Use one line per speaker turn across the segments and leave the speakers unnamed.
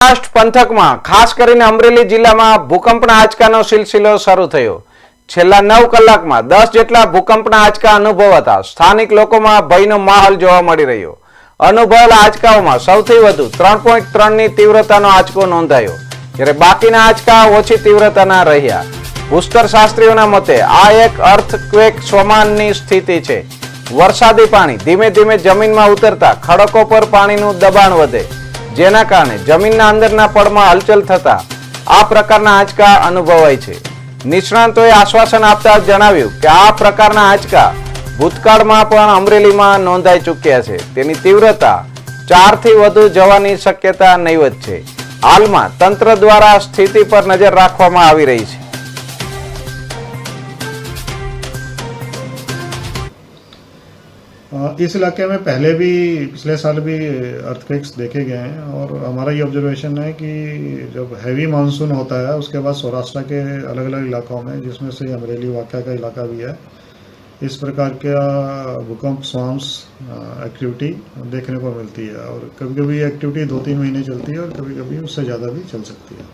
સૌરાષ્ટ્ર પંથકમાં ખાસ કરીને અમરેલી જિલ્લામાં ભૂકંપના આંચકાનો સિલસિલો શરૂ થયો। છેલ્લા 9 કલાકમાં 10 જેટલા ભૂકંપના આંચકા અનુભવાતા સ્થાનિક લોકોમાં ભયનો માહોલ જોવા મળી રહ્યો। અનુભવાયેલા આંચકાઓમાં સૌથી વધુ 3.3 ની તીવ્રતાનો આંચકો નોંધાયો, જ્યારે બાકીના આંચકા ઓછી તીવ્રતાના રહ્યા। ભૂસ્તર શાસ્ત્રીઓના મતે આ એક અર્થક્વેક સમાનની સ્થિતિ છે। વરસાદી પાણી ધીમે ધીમે જમીનમાં ઉતરતા ખડકો પર પાણીનું દબાણ વધે, જેના કારણે જમીનના અંદરના પડમાં હલચલ થતા આ પ્રકારના આંચકા અનુભવાય છે। નિષ્ણાંતોએ આશ્વાસન આપતા જણાવ્યું કે આ પ્રકારના આંચકા ભૂતકાળમાં પણ અમરેલીમાં નોંધાઈ ચૂક્યા છે। તેની તીવ્રતા 4 થી વધુ જવાની શક્યતા નહીવત છે। હાલમાં તંત્ર દ્વારા સ્થિતિ પર નજર રાખવામાં આવી રહી છે।
इस इलाके में पहले भी पिछले साल भी अर्थक्वेक्स देखे गए हैं और हमारा ये ऑब्जर्वेशन है कि जब हैवी मानसून होता है उसके बाद सौराष्ट्र के अलग अलग इलाकों में, जिसमें से अमरेली वाक़या का इलाका भी है, इस प्रकार का भूकंप स्वाम्स एक्टिविटी देखने को मिलती है। और कभी कभी एक्टिविटी 2-3 महीने चलती है और कभी कभी उससे ज़्यादा भी चल सकती है।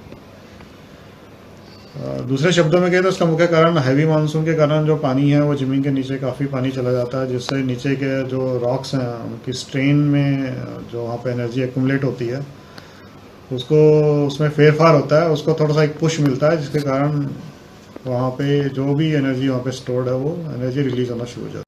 दूसरे शब्दों में कहें तो इसका मुख्य कारण हैवी मानसून के कारण जो पानी है वो ज़मीन के नीचे काफ़ी पानी चला जाता है, जिससे नीचे के जो रॉक्स हैं उनकी स्ट्रेन में जो वहाँ पे एनर्जी एक्यूमुलेट होती है उसको उसमें फेरफार होता है, उसको थोड़ा सा एक पुश मिलता है, जिसके कारण वहाँ पे जो भी एनर्जी वहाँ पे स्टोर्ड है वो एनर्जी रिलीज होना शुरू हो जाती है।